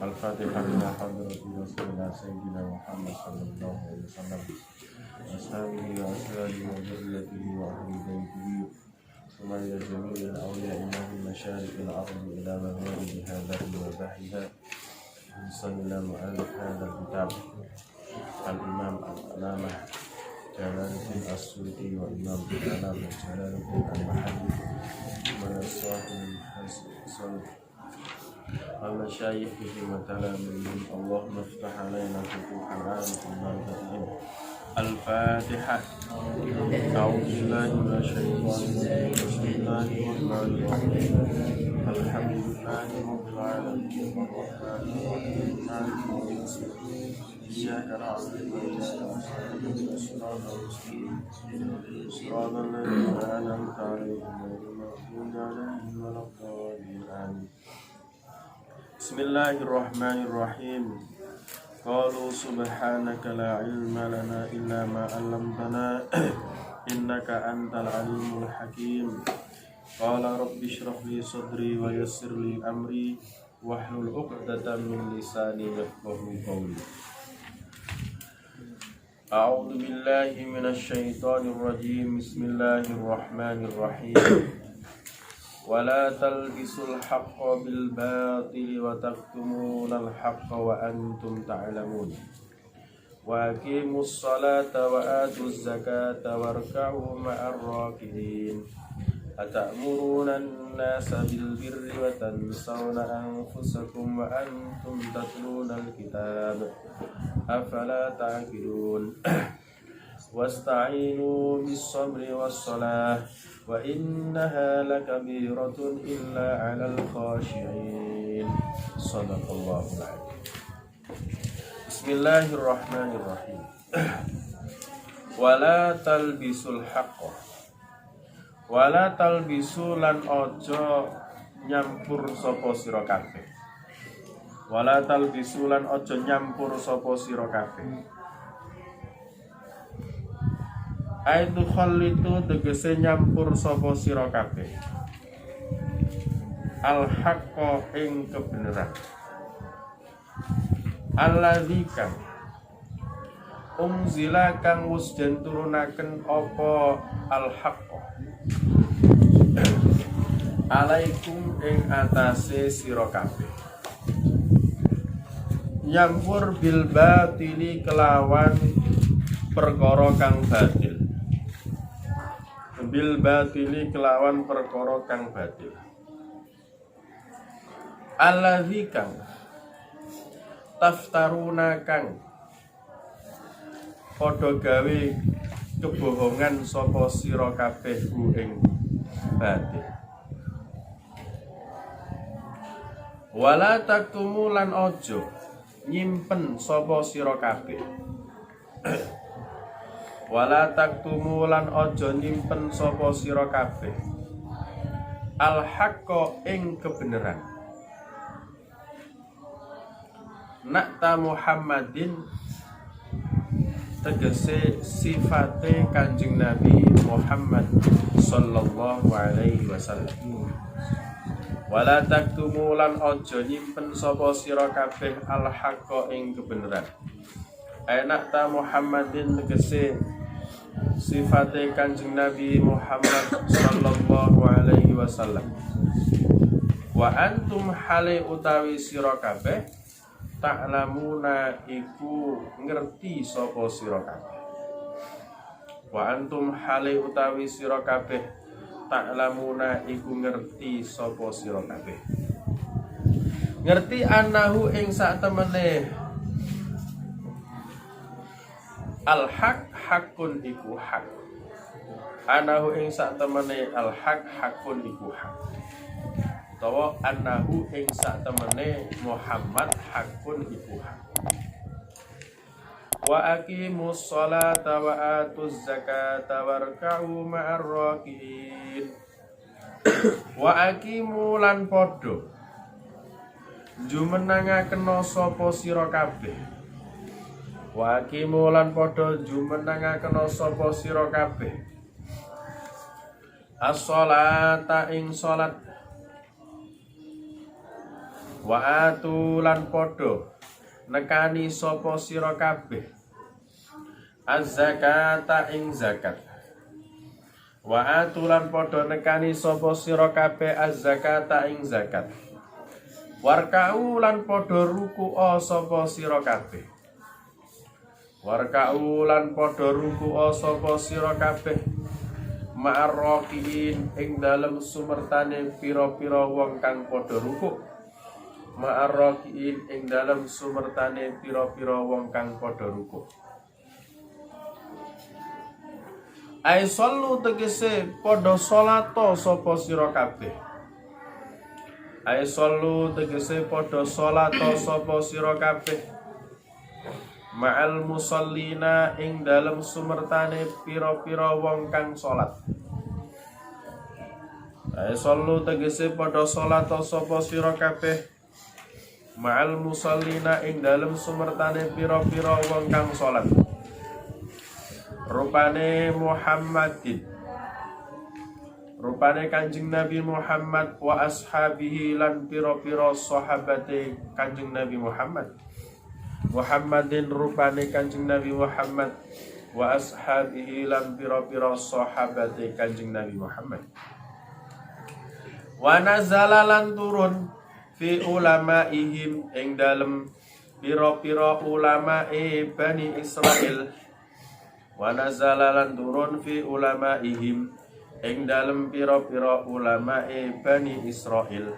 Al-Fatihah ila hadrati Rasulullah Sayyidina Muhammad sallallahu alaihi wasallam ashabihi wa ashabihi wa dzurriyyatihi wa ahli baitihi wa ila jami'il awliya'i min masyariqil ardi ila magharibiha wa bahiha sallallahu alaihi hadal kitab al-imam al-alamah Jalaluddin As-Suyuti wa imam al-alamah Jalaluddin al-Mahalli wa sahibul hasan al-masyayikh wa talamihim Allahumma iftah alaina futuhan arifin mardatihim Al-Fatihah. A'udzubillahi minasyaitonir rajim. Bismillahirrahmanirrahim. Alhamdulillahi rabbil alamin arrahmanir rahim maliki yaumiddin. Iyyaka na'budu wa iyyaka nasta'in ihdinas siratal ladzina an'amta 'alaihim ghairil maghdubi 'alaihim waladdallin. Bismillahirrahmanirrahim. Qalu subhanaka la ilma lana illa ma 'allamtana innaka antal alimul hakim. Qala rabbi shrah li sadri wa yassir li amri wahlul 'uqdatam min lisani yafqahu qawli. A'udzu billahi minasy syaithanir rajim. Bismillahirrahmanirrahim. Wala talbisul haqqa bil batili wa taktumunal haqqa wa antum ta'lamun. Wa aqimus salata wa atuz zakata warka'u ma'ar raki'in. Atamuruna an-nasa bil birri wa tansawna anfusakum wa antum tatlunal kitab. Afala ta'qilun. Wasta'inu bis sabri was salah wa innaha lakabiratun illa 'alal khashi'in. Shadaqallahul 'azim. Bismillahirrahmanirrahim. Wala talbisul haqqa. Wala talbisu lan ojo nyampur sapa sira kabeh. Wala talbisu lan ojo nyampur sapa sira kabeh. Aitu khallitu tegese nyampur sapa sira kabeh al haqqa ing kebenaran alladzi kang unzila kang wis den turunaken apa al haqqa alaikum ing atase sira kabeh nyampur bil batili kelawan perkara kang batil bil batili kelawan perkara kang batil allazi kang taftaruna kang padha gawe kebohongan sapa sira kabeh ing batil wala taktumu lan aja nyimpen sapa sira kabeh wala taktumu lan aja nyimpen sapa sira kabeh al haqqa ing kebenaran nakta Muhammadin tegese sifate Kanjeng Nabi Muhammad sallallahu alaihi wasallam wala taktumu lan aja nyimpen sapa sira kabeh al haqqa ing kebenaran nakta Muhammadin tegese sifate Kanjeng Nabi Muhammad sallallahu alaihi wasallam wa antum hale utawi sira kabeh ta'lamuna iku ngerti sapa sira kabeh wa antum hale utawi sira kabeh ta'lamuna iku ngerti sapa sira kabeh ngerti anahu ing sak temene al haq hakun iku hak anahu ing sak temene al haq hakun iku hak utawa anahu ing sak temene Muhammad hakun iku hak wa aqimus sholata wa atuz zakata warka'u ma'ar raki'in wa aqimu lan padha jumenangaken sapa sira kabeh wa aqimu lan padha jumenangaken sapa sira kabeh as-sholata ing salat Wa atu lan podo nekani sapa sira kabeh az-zakata ing zakat. Wa atu lan podo nekani sapa sira kabeh az-zakata ing zakat. Warka'u lan podo ruku'a sapa sira kabeh. Warka'u lan podo ruku'a sapa sira kabeh ma'arraqiin ing dalem sumertane pira-pira wong kang podo ruku'. Ma'arraqiin ing dalem sumertane pira-pira wong kang podo ruku'. Ai sallu tegese podo salato sapa sira kabeh. Ai sallu tegese podo salato sapa sira kabeh. Ma'al musallina ing dalem sumertane pira-pira wong kang salat. Ai sallu tegese podo salato sapa sira kabeh. Ma'al musallina ing dalem sumertane pira-pira wong kang salat. Rupane Muhammadin, rupane Kanjeng Nabi Muhammad wa ashabihi lan pira-pira sahabate Kanjeng Nabi Muhammad. Muhammadin rupane Kanjeng Nabi Muhammad wa ashabihi lan pira-pira sahabate Kanjeng Nabi Muhammad. Wa nazala lan turun fi ulamaihim ing dalem pira-pira ulamae Bani Israil. Wa nazala lan turun fi ulamaihim ing dalem pira-pira ulamae Bani Israil.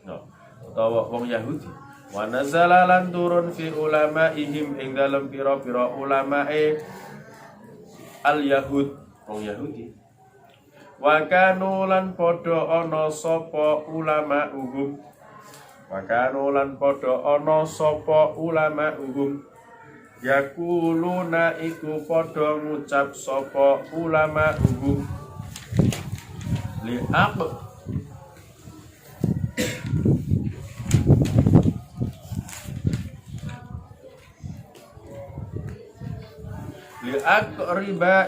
No, utawa wong Yahudi. Wa nazala lan turun fi ulamaihim ing dalem pira-pira ulamae al-Yahud, wong Yahudi. Wa kanu lan padha ana sapa ulama uhum. Wa kanu lan padha ana sapa ulama uhum. Yakuluna iku padha ngucap sapa ulama uhum. Li'aq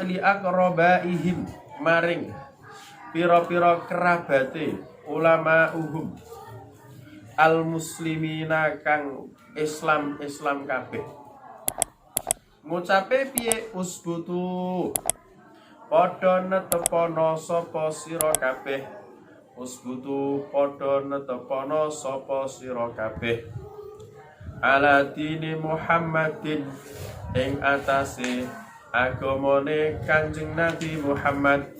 li'aqrabaihim maring pira-pira kerabate ulama uhum al muslimina kang Islam kabeh. Ngucape piye usbutu padha netepono sapa sira kabeh. Usbutu padha netepono sapa sira kabeh ala dini Muhammadin ing atase agamane Kanjeng Nabi Muhammad.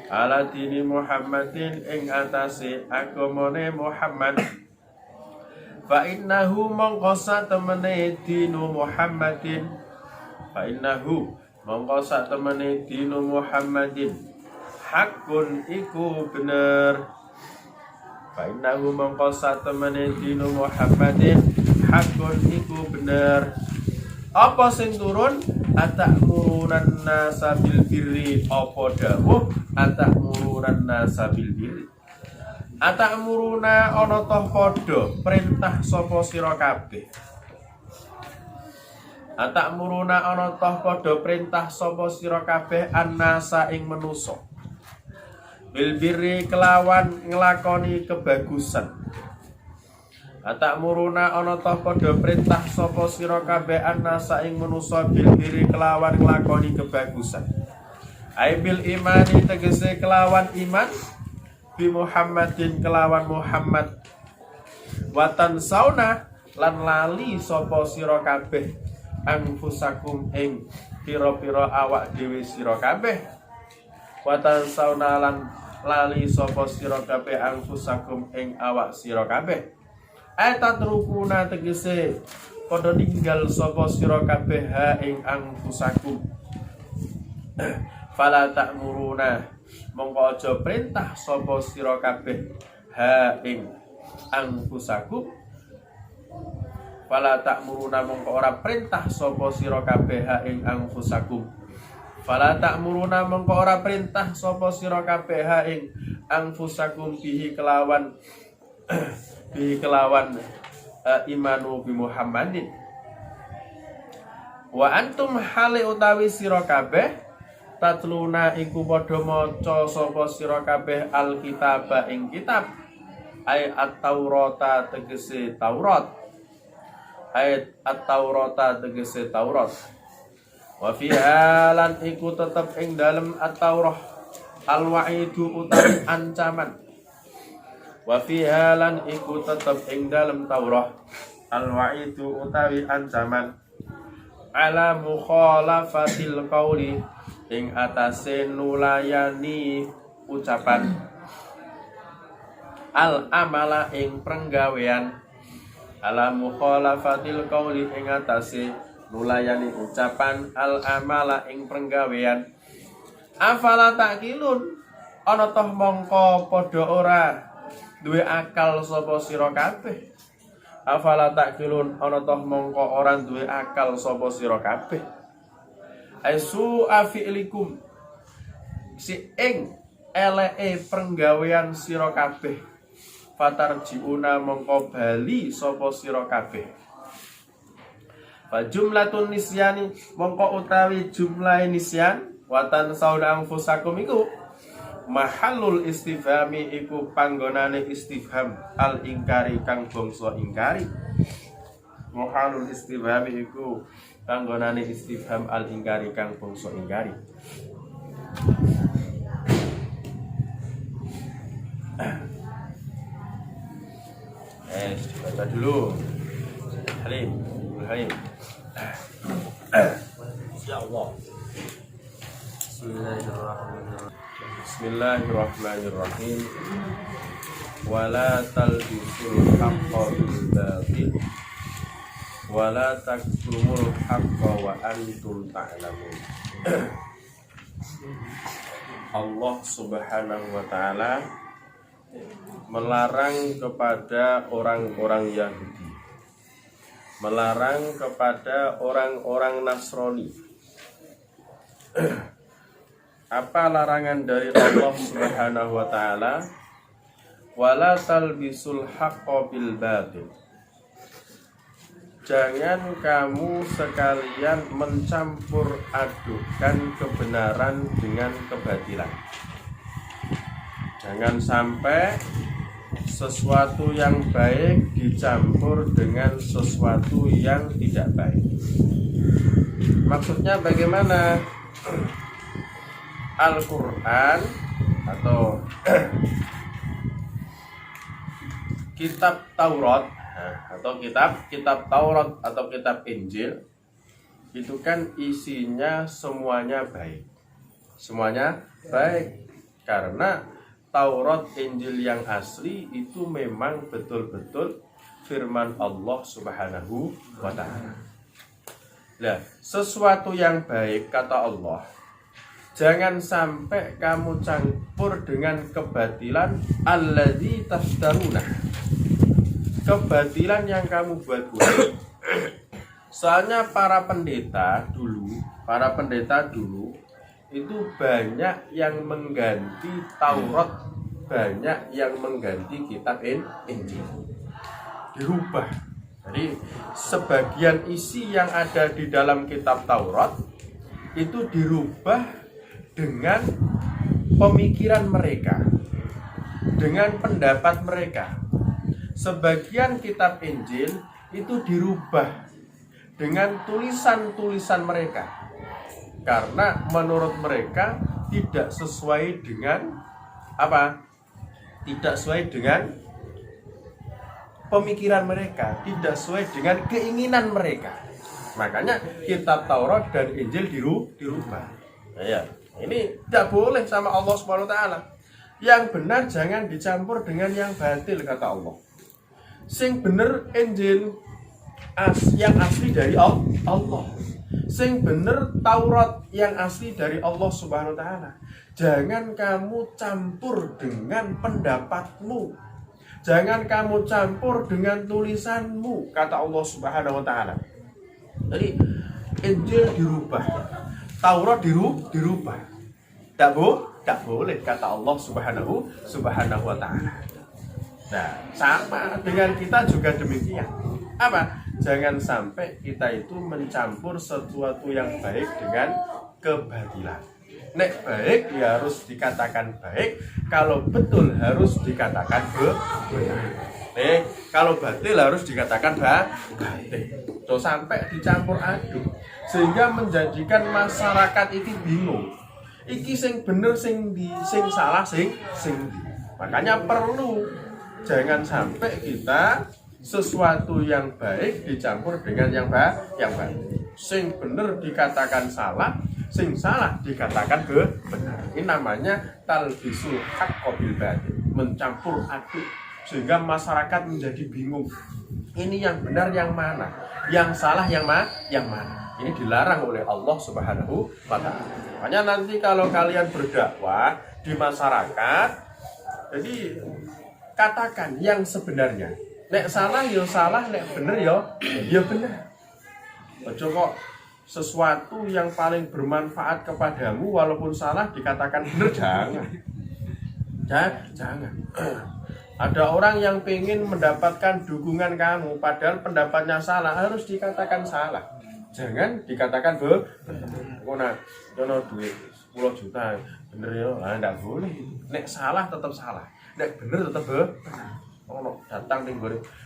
Ala dini Muhammadin ing atase agamane Muhammad. Fa innahu mongko satemene dinu Muhammadin. Fa innahu mongko satemene dinu Muhammadin hakun iku bener. Fa innahu mongko satemene dinu Muhammadin hakun iku bener. Apa sing turun? Atakmurunan nasa bil birri. Apa dawuh atakmurunan nasa bil birri? Atakmuruna ana toh padha perintah sapa sira kabeh. Atakmuruna ana toh padha perintah sapa sira kabeh annasa ing manusa. Bil birri kelawan nglakoni kebagusan. Atakmuruna ana toh padha perintah sapa sira kabeh annasa ing manusa bil birri kelawan nglakoni kebagusan. Ai bil imani tegese kelawan iman bi Muhammadin kelawan Muhammad. Watan sauna lan lali sapa sira kabeh anfusakum ing pira-pira awak dhewe sira kabeh. Watan sauna lan lali sapa sira kabeh anfusakum ing awak sira kabeh. Tatrukuna tegese padha ninggal sapa sira kabeh ha ing anfusakum. Fala ta'muruna mongko aja perintah sapa sira kabeh ha ing anfusakum. Fala ta'muruna mongko ora perintah sapa sira kabeh ha ing anfusakum. Fala ta'muruna mongko ora perintah sapa sira kabeh ha ing anfusakum bihi kelawan imanu bi Muhammadin. Wa antum hale utawi sira kabeh tatluna iku padha maca sapa sira kabeh alkitab ing kitab. ay at-taurata tegese Taurat, ay at-taurata tegese Taurat. Wa fiha lan iku tetep ing dalem at-taurah al-wa'idu utawi ancaman. Wa fiha lan iku tetep ing dalem taurah al-wa'idu utawi ancaman ala mukhalafatil qauli ing atase nulayani ucapan al-amala ing penggawean ala mukhalafatil qauli ing atase nulayani ucapan al-amala ing penggawean. Afala takilun ana toh mongko padha ora duwe akal sapa sira kabeh. Afala takilun ana toh mongko ora duwe akal sapa sira kabeh. Aisu afi'likum si ing eleke penggawean sira kabeh. Fatarjiuna mongko bali sapa sira kabeh. Jumlatun nisyani mongko utawi jumlah nisyan watan sauna anfusakum iku mahallul istifhami iku panggonane istifham al ingkari kang bangsa ingkari. Mahallul istifhami iku panggonane istifham al ingkari kang bangsa ingkari. Baca dulu Halim. Ya Allah. Bismillahirrahmanirrahim. Wala talbisul haqqa bil batil wala taktumul haqqa wa antum ta'lamun. Allah Subhanahu wa taala melarang kepada orang-orang Yahudi, melarang kepada orang-orang Nasrani. Apa larangan dari Allah Subhanahu wa taala? Wala talbisul haqqo bil batil. Jangan kamu sekalian mencampur adukan kebenaran dengan kebatilan. Jangan sampai sesuatu yang baik dicampur dengan sesuatu yang tidak baik. Maksudnya bagaimana? Al-Quran atau kitab Taurat atau kitab Taurat atau kitab Injil itu kan isinya semuanya baik. Semuanya baik karena Taurat Injil yang asli itu memang betul-betul firman Allah Subhanahu wa taala. Nah, sesuatu yang baik kata Allah, jangan sampai kamu campur dengan kebatilan alladzi taftaruna. Kebatilan yang kamu buat-buat. Soalnya para pendeta dulu itu banyak yang mengganti Taurat, banyak yang mengganti kitab Injil. Dirubah. Jadi sebagian isi yang ada di dalam kitab Taurat itu dirubah dengan pemikiran mereka, dengan pendapat mereka. Sebagian kitab Injil itu dirubah dengan tulisan-tulisan mereka, karena menurut mereka tidak sesuai dengan apa? Tidak sesuai dengan pemikiran mereka, tidak sesuai dengan keinginan mereka. Makanya kitab Taurat dan Injil dirubah. Nah, ya, ini tidak boleh sama Allah Subhanahu wa taala. Yang benar jangan dicampur dengan yang batil kata Allah. Sing bener Injil yang asli dari Allah. Sing bener Taurat yang asli dari Allah Subhanahu wa taala. Jangan kamu campur dengan pendapatmu. Jangan kamu campur dengan tulisanmu kata Allah Subhanahu wa taala. Jadi Injil dirubah, Taurat dirubah. Tak boleh kata Allah Subhanahu wa taala. Nah, sama dengan kita juga demikian. Apa? Jangan sampai kita itu mencampur sesuatu yang baik dengan kebatilan. Nek baik ya harus dikatakan baik, kalau betul harus dikatakan benar. Kalau batil harus dikatakan batil. So, sampai dicampur aduk sehingga menjadikan masyarakat itu bingung. Iki sing bener sing di, sing salah sing di. Makanya perlu jangan sampai kita sesuatu yang baik dicampur dengan yang baik. Sing bener dikatakan salah, sing salah dikatakan benar. Ini namanya talbisul haqqo bil batil, mencampur aduk sehingga masyarakat menjadi bingung. Ini yang benar yang mana? Yang salah yang mana? Ini dilarang oleh Allah Subhanahu wa ta'ala. Makanya nanti kalau kalian berdakwah di masyarakat, jadi katakan yang sebenarnya. Nek salah ya salah, nek bener ya benar. Ojo kok sesuatu yang paling bermanfaat kepadamu walaupun salah dikatakan benar, jangan. Ada orang yang ingin mendapatkan dukungan kamu padahal pendapatnya salah, harus dikatakan salah. Jangan dikatakan benar. Kono duit 10 juta bener ya, enggak boleh. Nek salah tetap salah, nek bener tetap benar. Datang nih,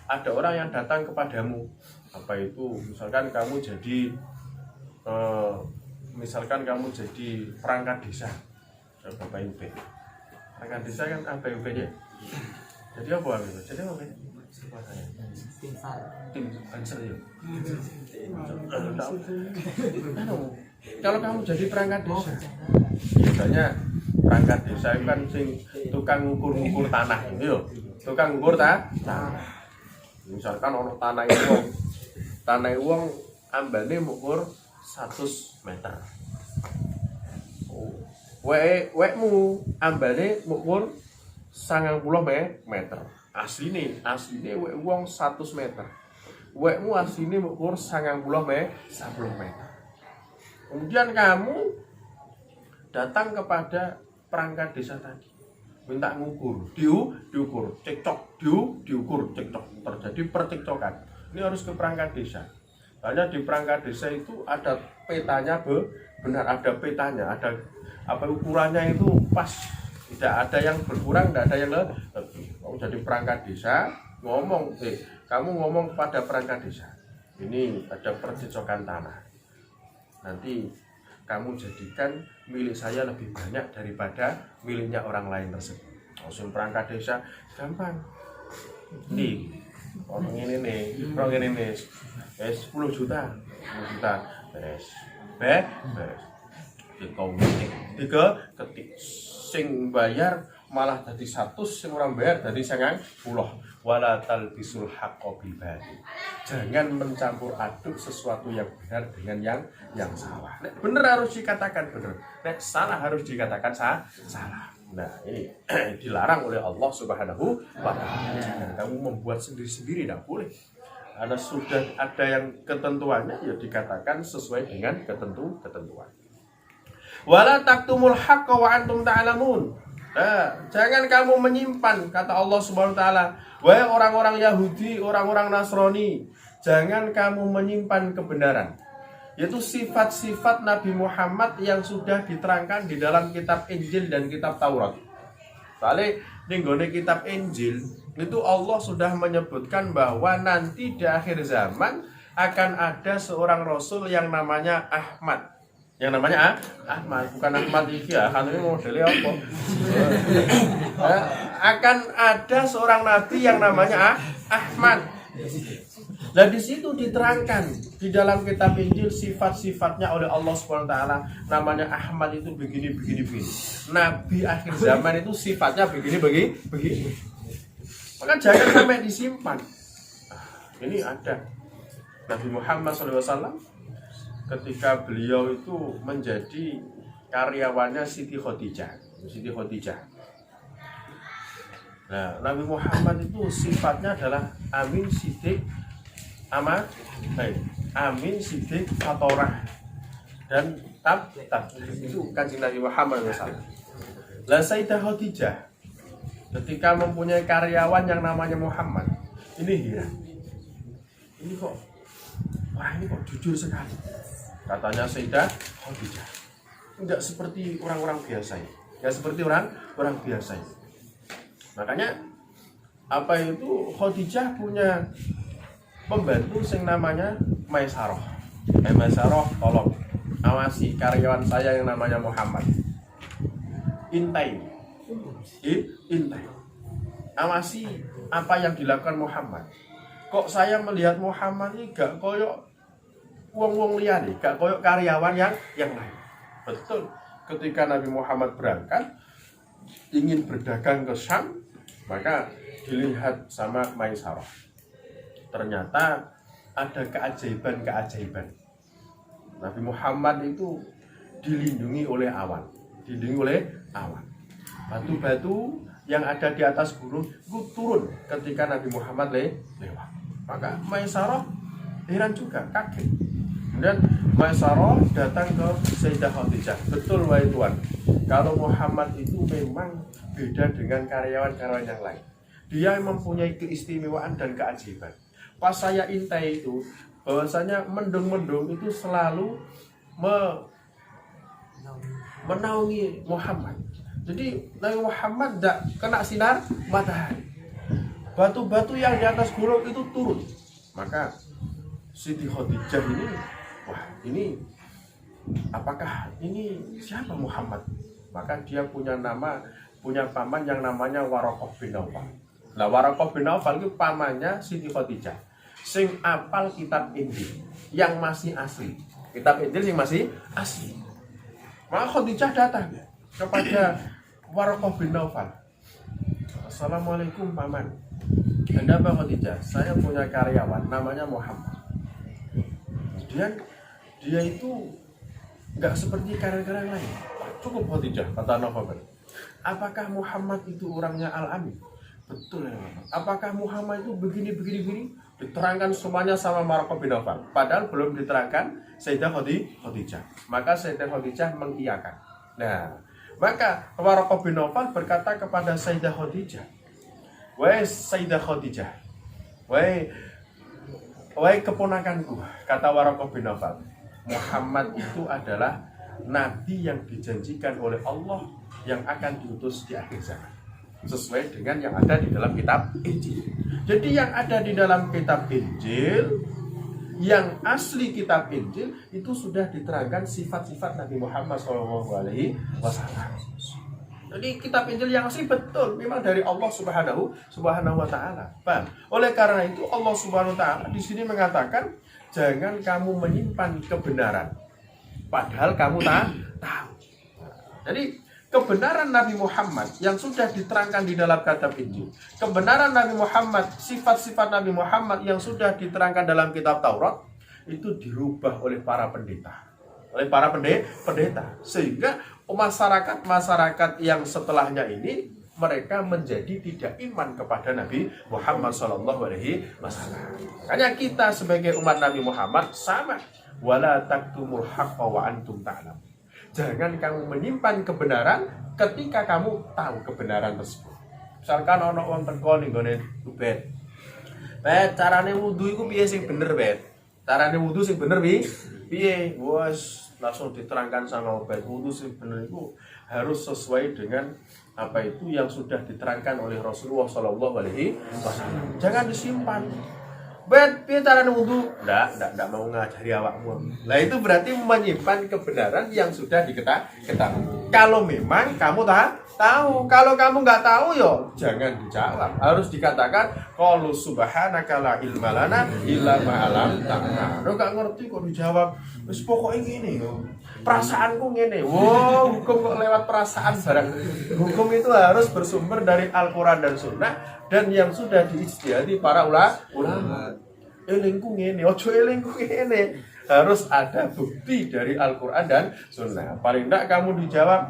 ada orang yang datang kepadamu, apa itu? Misalkan kamu jadi perangkat desa, Bapak UP. Perangkat desa kan apa UP-nya? Jadi apa gitu? Jadi apa? Tim banser ya. Kalau kamu jadi perangkat desa, biasanya perangkat desa itu kan sing tukang ngukur tanah, gitu. Tukang ngukur tanah. Misalkan ono tanah wong ambane ngukur 100 meter. Wekmu ambane ngukur 90 meter. Asline wek wong 100 meter. Wekmu asline ngukur 90 meter. Kemudian kamu datang kepada perangkat desa tadi, minta ngukur, diukur, diukur, cekcok, terjadi percekcokan. Ini harus ke perangkat desa. Hanya di perangkat desa itu ada petanya, benar ada petanya, ada apa ukurannya itu pas, tidak ada yang berkurang, tidak ada yang lebih. Kamu jadi perangkat desa, kamu ngomong kepada perangkat desa, ini ada percekcokan tanah. Nanti kamu jadikan milik saya lebih banyak daripada miliknya orang lain tersebut. Langsung perangkat desa gampang. Nih, orang ini nih, 10 juta, beres. Tiga ketik. Sing bayar malah jadi 100, sing orang bayar jadi 90. Wala talbisul haqqo bil batil. Jangan mencampur aduk sesuatu yang benar dengan yang salah. Nek benar harus dikatakan benar, nek salah harus dikatakan salah. Nah, ini dilarang oleh Allah Subhanahu wa ta'ala. Jangan kamu membuat sendiri-sendiri, tidak boleh. Karena sudah ada yang ketentuannya, ya dikatakan sesuai dengan ketentuan. Wala taktumul haqqa wa antum ta'lamun. Jangan kamu menyimpan, kata Allah Subhanahu wa ta'ala, wahai orang-orang Yahudi, orang-orang Nasrani, jangan kamu menyimpan kebenaran, yaitu sifat-sifat Nabi Muhammad yang sudah diterangkan di dalam kitab Injil dan kitab Taurat. Soalnya di kitab Injil itu Allah sudah menyebutkan bahwa nanti di akhir zaman akan ada seorang Rasul yang namanya Ahmad. Yang namanya Ahmad, bukan Ahmad iki ya, kan ini modelnya apa? Akan ada seorang nabi yang namanya Ahmad. Dan di situ diterangkan di dalam kitab Injil sifat-sifatnya oleh Allah Subhanahu wa taala. Namanya Ahmad itu begini. Nabi akhir zaman itu sifatnya begini. Maka jangan sampai disimpan. Ini ada Nabi Muhammad SAW ketika beliau itu menjadi karyawannya Siti Khadijah. Nah, Nabi Muhammad itu sifatnya adalah Amin, Siddiq, Amin, Siddiq, Fatorah, dan Tab. Itu Kanjeng Nabi Muhammad SAW. Lah Sayyidah Khadijah ketika mempunyai karyawan yang namanya Muhammad, ini heran. Ini kok jujur sekali. Katanya Sayyidah Khadijah, enggak seperti orang-orang biasa. Enggak seperti orang biasa. Makanya apa itu Khadijah punya pembantu yang namanya Maisarah. Maisarah, tolong awasi karyawan saya yang namanya Muhammad. Intai. Awasi apa yang dilakukan Muhammad. Kok saya melihat Muhammad ini gak koyok wong-wong liyane, gak koyok karyawan yang lain. Betul. Ketika Nabi Muhammad berangkat ingin berdagang ke Syam, maka dilihat sama Maisarah. Ternyata ada keajaiban. Nabi Muhammad itu dilindungi oleh awan. Batu-batu yang ada di atas gunung itu turun ketika Nabi Muhammad lewat. Maka Maisarah heran juga, kaget. Kemudian Maisarah datang ke Sayyidah Khadijah. Betul wahai Tuan, kalau Muhammad itu memang beda dengan karyawan-karyawan yang lain. Dia mempunyai keistimewaan dan keajaiban. Pas saya intai itu, bahwasanya mendung-mendung itu selalu menaungi Muhammad. Jadi Nabi Muhammad tidak kena sinar matahari. Batu-batu yang di atas gunung itu turun. Maka Siti Khadijah ini, wah ini apakah ini siapa Muhammad? Maka dia punya paman yang namanya Waraqah bin Naufal. Nah, Waraqah bin Naufal itu pamannya Siti Khadijah. Sing apal kitab Injil yang masih asli. Kitab Injil yang masih asli. Maka Khadijah datang kepada Waraqah bin Naufal. Assalamualaikum paman. Anda apa Khadijah? Saya punya karyawan namanya Muhammad. Kemudian dia itu nggak seperti karyawan lain. Cukup Khadijah, kata Naufal. Apakah Muhammad itu orangnya Al-Amin? Betul ya Muhammad. Apakah Muhammad itu begini? Diterangkan semuanya sama Waraqah bin Naufal. Padahal belum diterangkan Sayyidah Khadijah. Maka Sayyidah Khadijah mengiyakan. Nah, maka Waraqah bin Naufal berkata kepada Sayyidah Khadijah, wahai Sayyidah Khadijah, wahai keponakanku, kata Waraqah bin Naufal, Muhammad itu adalah nabi yang dijanjikan oleh Allah yang akan diutus di akhir zaman, sesuai dengan yang ada di dalam kitab Injil. Jadi yang ada di dalam kitab Injil, yang asli kitab Injil itu sudah diterangkan sifat-sifat Nabi Muhammad SAW. Jadi kitab Injil yang asli betul memang dari Allah Subhanahu wa taala. Oleh karena itu Allah Subhanahu wa taala di sini mengatakan jangan kamu menyimpan kebenaran padahal kamu tahu. Jadi kebenaran Nabi Muhammad yang sudah diterangkan di dalam kitab Injil, kebenaran Nabi Muhammad, sifat-sifat Nabi Muhammad yang sudah diterangkan dalam kitab Taurat itu dirubah oleh para pendeta, sehingga masyarakat yang setelahnya ini mereka menjadi tidak iman kepada Nabi Muhammad SAW. Makanya kita sebagai umat Nabi Muhammad sama, wala taktumul haqqa wa antum ta'lamun. Jangan kamu menyimpan kebenaran ketika kamu tahu kebenaran tersebut. Misalkan ana wong teko ning gone ubet. Bet, carane wudu iku piye sing bener, Bet? Carane wudu sing bener piye? Wes langsung diterangkan sama ubet. Wudu sing bener itu harus sesuai dengan apa itu yang sudah diterangkan oleh Rasulullah SAW. Jangan disimpan. Bet, piye carane wudu? Enggak mau ngajari awakmu. Lah itu berarti menyimpan kebenaran yang sudah diketahui. Kalau memang kamu tahu, kalau kamu nggak tahu yo jangan dijawab. Harus dikatakan qalu subhanaka la ilma lana illa ma 'allamtana. Lo gak ngerti kok dijawab. Wis pokoke ngene yo. Perasaanku ngene. Wow, hukum kok lewat perasaan barang. Hukum itu harus bersumber dari Al-Qur'an dan Sunnah dan yang sudah diijtihadi para ulama. Elingku ngene, ojo elingku ngene. Harus ada bukti dari Al-Qur'an dan Sunnah. Paling enggak kamu dijawab,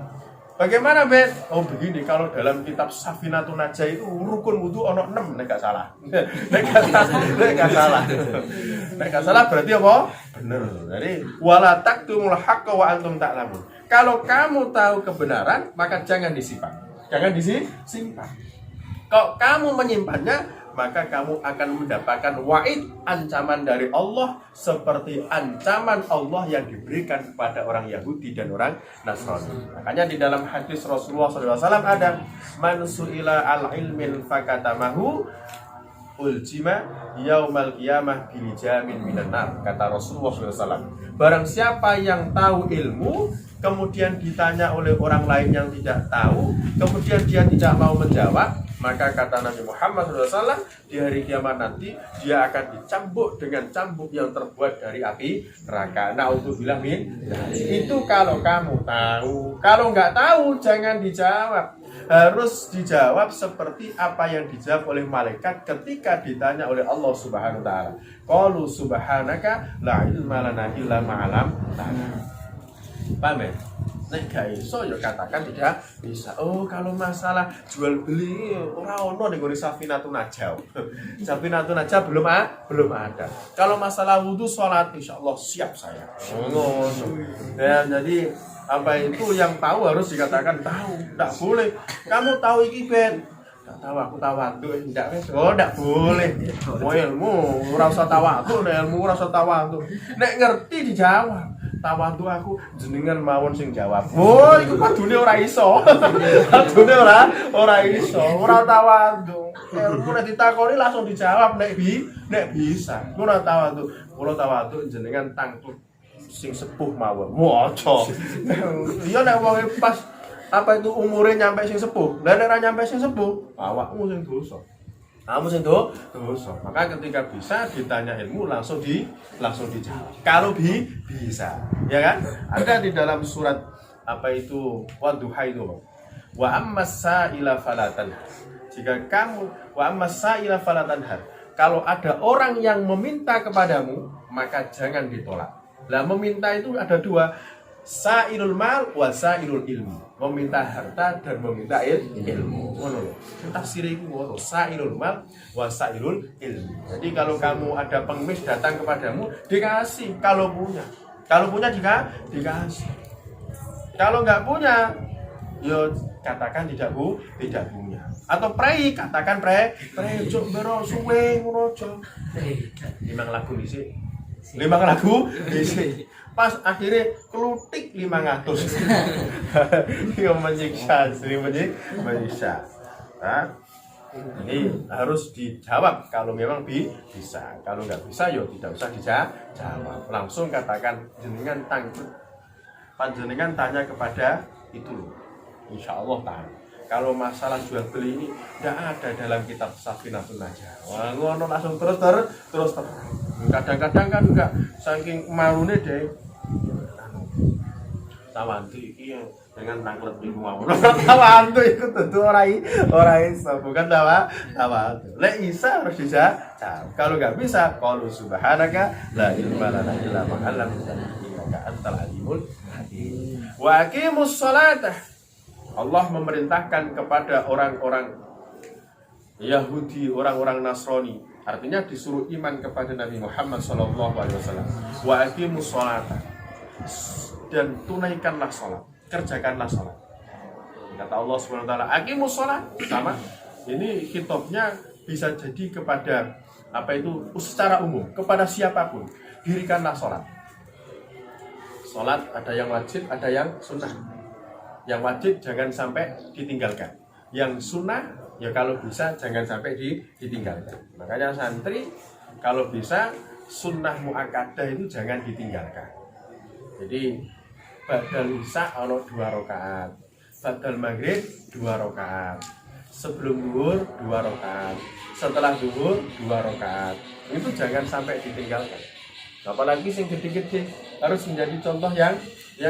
bagaimana, Bet? Oh begini, kalau dalam kitab Safinatun Najah itu rukun wudu ono 6, nek gak salah. Nek gak salah berarti apa? Bener. Jadi wala taktumul haqqa wa antum ta'lamun. Kalau kamu tahu kebenaran, maka jangan disimpan. Jangan disimpan. Kalau kamu menyimpannya, maka kamu akan mendapatkan wa'id, ancaman dari Allah seperti ancaman Allah yang diberikan kepada orang Yahudi dan orang Nasrani. Makanya di dalam hadis Rasulullah SAW ada man su'ila al-ilmin fakatamahu uljima yaumal qiyamah bilijamin minan nar, kata Rasulullah SAW. Barang siapa yang tahu ilmu kemudian ditanya oleh orang lain yang tidak tahu, kemudian dia tidak mau menjawab, maka kata Nabi Muhammad SAW, di hari kiamat nanti dia akan dicambuk dengan cambuk yang terbuat dari api neraka. Na'udzubillah min. Itu kalau kamu tahu. Kalau nggak tahu jangan dijawab. Harus dijawab seperti apa yang dijawab oleh malaikat ketika ditanya oleh Allah Subhanahu wa taala. Qalu subhanaka la ilma lana illa ma 'allamtana. Paham ya? Nek gak iso ya katakan tidak bisa. Oh, kalau masalah jual beli ora ono ning ngene Safinatun Najah. Safinatun Najah belum ada. Kalau masalah wudu salat insyaallah siap saya. Ngono. Ya, jadi apa itu yang tahu harus dikatakan tahu. Enggak boleh. Kamu tahu iki ben. Enggak tahu aku tawadhu enggak wis. Oh, enggak boleh. Mau ilmu ora usah tawadhu, ilmu ora usah tawadhu. Nek ngerti dijawab. Tawadhu aku jenengan mawon sing jawab. Oh, iku padune ora iso. Padune ora iso. Ora tawadhu. Ilmu nek ditakoni langsung dijawab nek bisa. Ora tawadhu. Kula tawadhu jenengan tangkut sing sepuh mawon. Moco. Iya nek wong pas apa itu umure nyampe sing sepuh. Lah nek ora nyampe sing sepuh, awakmu sing dosa. Kamu sing dosa. Maka ketika bisa ditanya ilmu langsung dijawab. Kalau bisa, ya kan? Ada di dalam surat apa itu Wadduha itu. Wa ammas-sa'ila falatan. Jika kamu wa ammas-sa'ila falatanhar. Kalau ada orang yang meminta kepadamu, maka jangan ditolak. Lah meminta itu ada dua, sa'ilul mal wa sa'ilul ilmi. Meminta harta dan meminta ilmu. Ngono lho. Tafsire iku ngono, sa'ilul mal wa sa'ilul ilmi. Jadi kalau kamu ada pengemis datang kepadamu, dikasih kalau punya. Kalau punya dikasih. Kalau enggak punya, yo katakan tidak punya. Atau prei, katakan prei cuk bero suwe ngono aja. 5 lagu dhisik. 5 lagu dhisik. Pas akhirnya kelutik 500. Dia menyiksa, sering menyiksa. Nah, ini harus dijawab kalau memang bisa. Kalau nggak bisa, ya tidak usah dijawab. Langsung katakan jenengan tangkut. Panjenengan tanya kepada itu loh. Insya Allah tahu. Kalau masalah jual beli ini tidak ada dalam kitab Safinatun Najah. Wah, ngono langsung terus. Kadang-kadang kan juga saking marune deh. Tawantu iki dengan tanglet iku mau. Tawantu iku tentu ora iso, bukan tawantu. Lek isa harus dijawab. Kalau enggak bisa, qalu subhanaka la ilma lana illa ma 'allamtana innaka antal alimul hakim. Wa aqimus shalatah. Allah memerintahkan kepada orang-orang Yahudi, orang-orang Nasrani. Artinya disuruh iman kepada Nabi Muhammad SAW. Wa aqimus shalatah. Dan tunaikanlah sholat, kerjakanlah sholat. Kata Allah Subhanahu wa taala, aqimus sholat. Sama. Ini khitabnya bisa jadi kepada apa itu secara umum, kepada siapapun. Dirikanlah sholat. Sholat ada yang wajib, ada yang sunnah. Yang wajib jangan sampai ditinggalkan. Yang sunnah ya kalau bisa jangan sampai ditinggalkan. Makanya santri kalau bisa sunnah muakkadah itu jangan ditinggalkan. Jadi badal isya ono 2 rakaat, badal maghrib 2 rakaat, sebelum zuhur 2 rakaat, setelah zuhur 2 rakaat. Itu jangan sampai ditinggalkan. Apalagi sing gede-gede harus menjadi contoh yang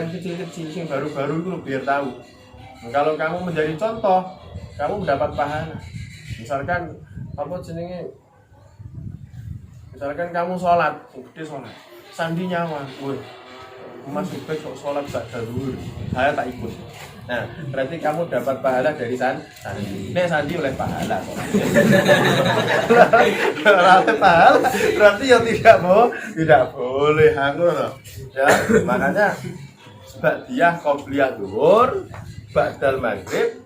kecil-kecil, sing baru-baru itu biar tahu. Kalau kamu menjadi contoh, kamu mendapat pahala. Misalkan apa jenenge? Misalkan kamu sholat, gede sholat, sandi nyawa, Mas Ubed kok sholat ba'da zuhur, saya tak ikut. Nah, berarti kamu dapat pahala dari sandi. Nek sandi oleh pahala. Oleh pahala, berarti ya tidak boleh aku loh. Ya, makanya ba'diyah qobliyah zuhur, ba'dal maghrib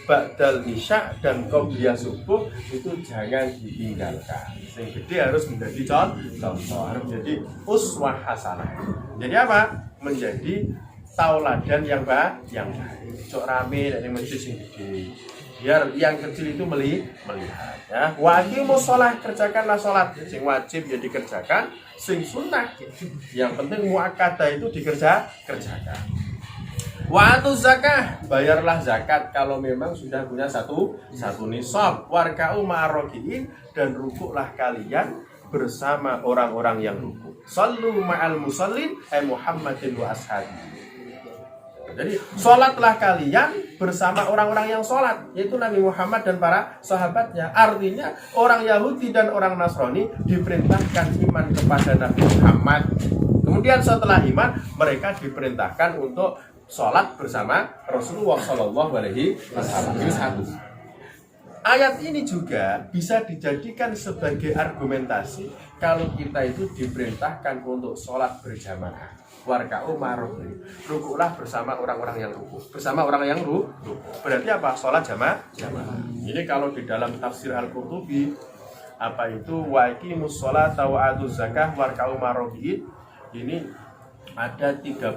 ba'dal isya dan qobliyah subuh itu jangan ditinggalkan. Yang gede harus menjadi contoh, harus menjadi uswah hasanah. Jadi apa? Menjadi tauladan yang baik. Cok rame dari masjid yang gede. Biar yang kecil itu melihat ya. Wa aqimus shalah, kerjakanlah salat. Sing wajib ya dikerjakan, sing sunnah yang penting muakkadah itu kerjakan. Wa atuz zakah, bayarlah zakat kalau memang sudah punya satu nisab. Warka'u ma'arrogiin, dan rukuklah kalian bersama orang-orang yang rukuk. Sallu ma'al musallin Muhammadin wa ashabi. Jadi sholatlah kalian bersama orang-orang yang sholat, yaitu Nabi Muhammad dan para sahabatnya. Artinya orang Yahudi dan orang Nasrani diperintahkan iman kepada Nabi Muhammad. Kemudian setelah iman, mereka diperintahkan untuk sholat bersama Rasulullah Shallallahu Alaihi Wasallam. Ini satu. Ayat ini juga bisa dijadikan sebagai argumentasi kalau kita itu diperintahkan untuk sholat berjamaah. Warka'u ma'arrogiin, rukuklah bersama orang-orang yang rukuk. Bersama orang yang rukuk berarti apa? Sholat jamaah. Ini kalau di dalam tafsir Al-Qurtubi, apa itu wa aqimus sholata wa atuz zakah warka'u ma'arrogiin, ini ada 34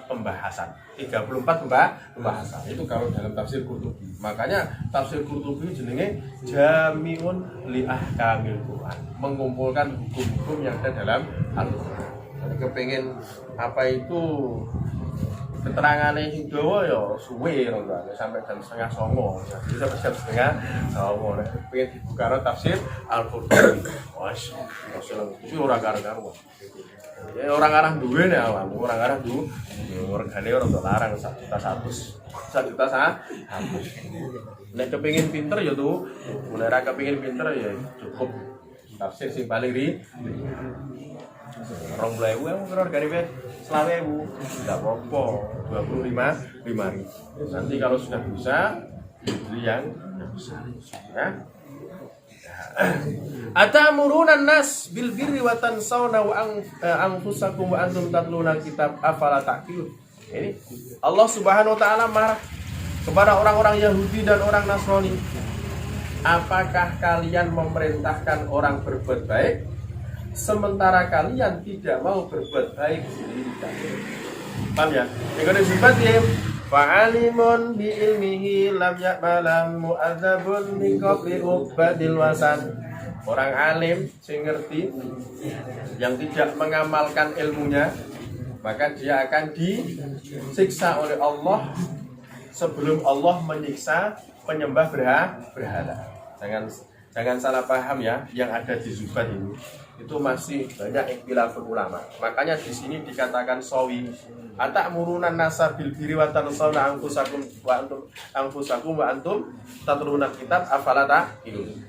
pembahasan. 34 pembahasan. Itu kalau dalam tafsir Qurtubi. Makanya tafsir Qurtubi jenenge Jami'un li ahkamil Quran, mengumpulkan hukum-hukum yang ada dalam Al-Qur'an. Jadi kepengen apa itu keterangannya sing dawa ya suwe sampai jam 8:30. Jadi sampai jam 8:30 nek pengen dibuka tafsir Al-Qur'an. Wes, itu ora karo-karo. Ya orang arah duwe nek awakmu, orang arah duwe. Regane ora larang 1.100.000. 1.100.000. Nek kepengin pinter ya tuh, nek ora kepengin pinter ya cukup tafsir sing paling ri. 20.000 kira regane 20.000 enggak apa-apa, 25.000. Nanti kalau sudah bisa beli yang besar ya. Atamuruna nas bil birri wa tansawna wa anfusakum wa antum tatluna kitab afala taqilun. Ini Allah Subhanahu wa taala marah kepada orang-orang Yahudi dan orang Nasrani. Apakah kalian memerintahkan orang berbuat baik sementara kalian tidak mau berbuat baik sendiri? Paham ya? Yang disebut fa'alimun bi ilmihi lam ya'malam mu'adzabun min qabli ubadil wasan. Orang alim sing ngerti yang tidak mengamalkan ilmunya, maka dia akan disiksa oleh Allah sebelum Allah menyiksa penyembah berhala. Jangan salah paham ya, yang ada di Zubat ini itu masih banyak ikhtilaful ulama. Makanya di sini dikatakan sawi. Atamuruna nasa bil birri wa tansawna anfusakum wa antum tatluna kitab afala taqilun.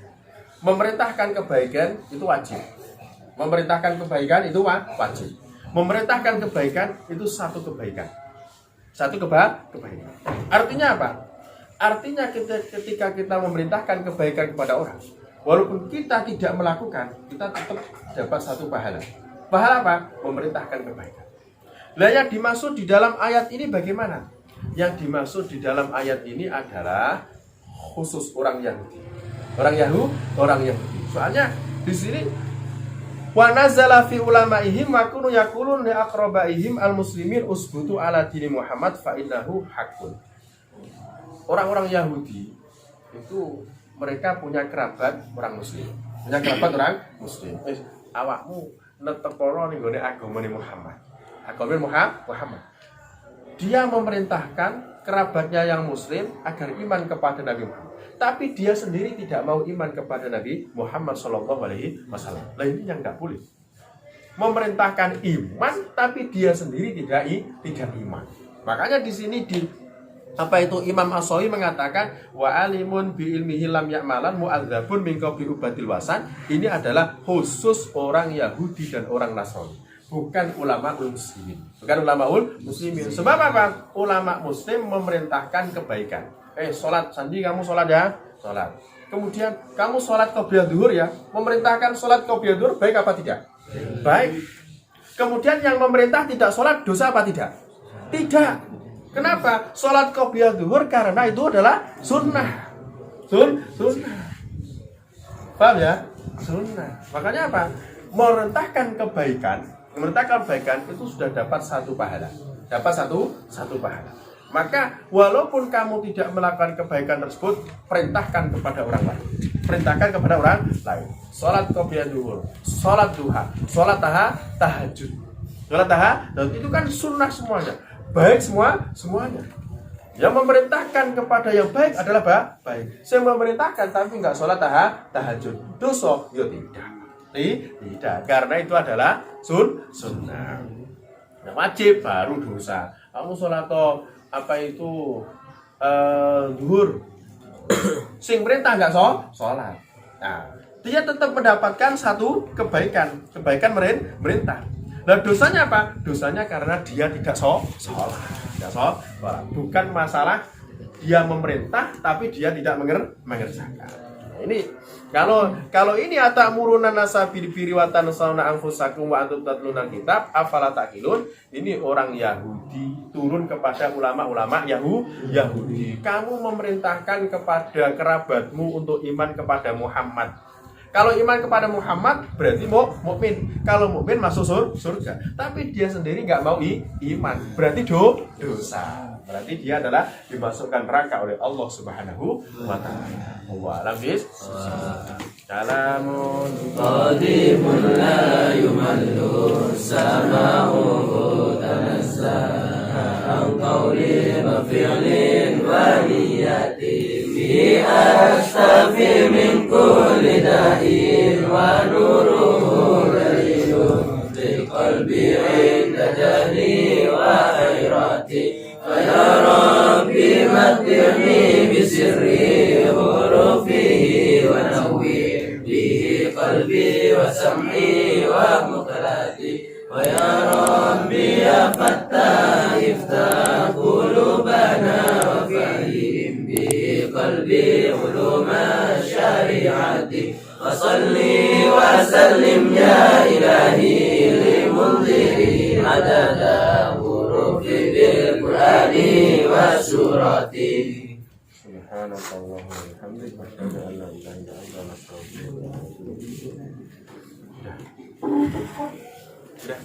Memerintahkan kebaikan itu wajib. Memerintahkan kebaikan itu wajib. Memerintahkan kebaikan itu satu kebaikan. Satu kebaikan. Artinya apa? Artinya ketika kita memerintahkan kebaikan kepada orang, walaupun kita tidak melakukan, kita tetap dapat satu pahala. Pahala apa? Memerintahkan kebaikan. Nah, yang dimaksud di dalam ayat ini bagaimana? Yang dimaksud di dalam ayat ini adalah khusus orang Yahudi. Orang Yahudi. Soalnya di sini wa nazala fi ulamaihim wa kunu yaqulun li aqrabaihim al-muslimin usbutu ala dini Muhammad fa innahu haqqun. Orang-orang Yahudi itu mereka punya kerabat orang muslim. Awakmu neteporo ning gone agamane Muhammad. Muhammad. Dia memerintahkan kerabatnya yang muslim agar iman kepada Nabi Muhammad. Tapi dia sendiri tidak mau iman kepada Nabi Muhammad Shallallahu Alaihi Wasallam. Nah, ini yang nggak boleh. Memerintahkan iman, tapi dia sendiri tidak iman. Makanya di sini Imam As-Sawi mengatakan wa alimun bi ilmihi lam ya'malan mu'adzabun min qabli ubatil wasan. Ini adalah khusus orang Yahudi dan orang Nasrani, bukan ulama muslimin. Sebab apa? Ulama muslim memerintahkan kebaikan. Sholat, Sandi kamu sholat ya? Sholat. Kemudian kamu sholat qobliyah zuhur ya? Memerintahkan sholat qobliyah zuhur baik apa tidak? Baik. Kemudian yang memerintah tidak sholat dosa apa tidak? Tidak. Kenapa? Sholat qobliyah zuhur karena itu adalah sunnah. Sunnah. Paham ya? Sunnah. Makanya apa? Merintahkan kebaikan itu sudah dapat satu pahala. Dapat satu pahala. Maka walaupun kamu tidak melakukan kebaikan tersebut, perintahkan kepada orang lain. Sholat qobliyah zuhur, sholat duha, sholat tahajud. Sholat tahajud itu kan sunnah semuanya. Baik semuanya. Yang memerintahkan kepada yang baik adalah baik. Saya memerintahkan tapi nggak sholat tahajud, dosa? Ya tidak. Karena itu adalah sunnah. Yang wajib baru dosa. Kamu sholat zuhur, sing perintah nggak sholat. Nah, dia tetap mendapatkan satu kebaikan merintah. Nah, dosanya apa? Dosanya karena dia tidak sholat. Bukan masalah dia memerintah tapi dia tidak mengerjakan. Nah, ini kalau ini atamuruna nasa bil birri wa tansawna anfusakum wa antum tatluna kitab afala taqilun. Ini orang Yahudi turun kepada ulama-ulama Yahudi. Kamu memerintahkan kepada kerabatmu untuk iman kepada Muhammad. Kalau iman kepada Muhammad berarti mukmin. Kalau mukmin masuk surga. Tapi dia sendiri nggak mau iman. Berarti dosa. Berarti dia adalah dimasukkan neraka oleh Allah Subhanahu wa taala. Wa alam bis. Salamun qadimun la yumallu sama'u tanazzaha an qawli wa fi'lin wa niyatin bi astafi min kulli da'in wa nuruhu dalilun fil qalbi 'inda jahli wa khairati ya Rabbi mattirni bisirri hurufihi wa nawwir bihi qalbi wa sam'i wa muqlati wa ya Rabbi ya Fattah iftah qulubana wa fahim bihi qalbi uluma syari'ati wa salli wa sallim ya ilahi li mundhiri adada Qur'ani wa surati. Subhanallah wa bihamdihi asyhadu an la ilaha illa anta astaghfiruka wa atubu ilaik. Sudah.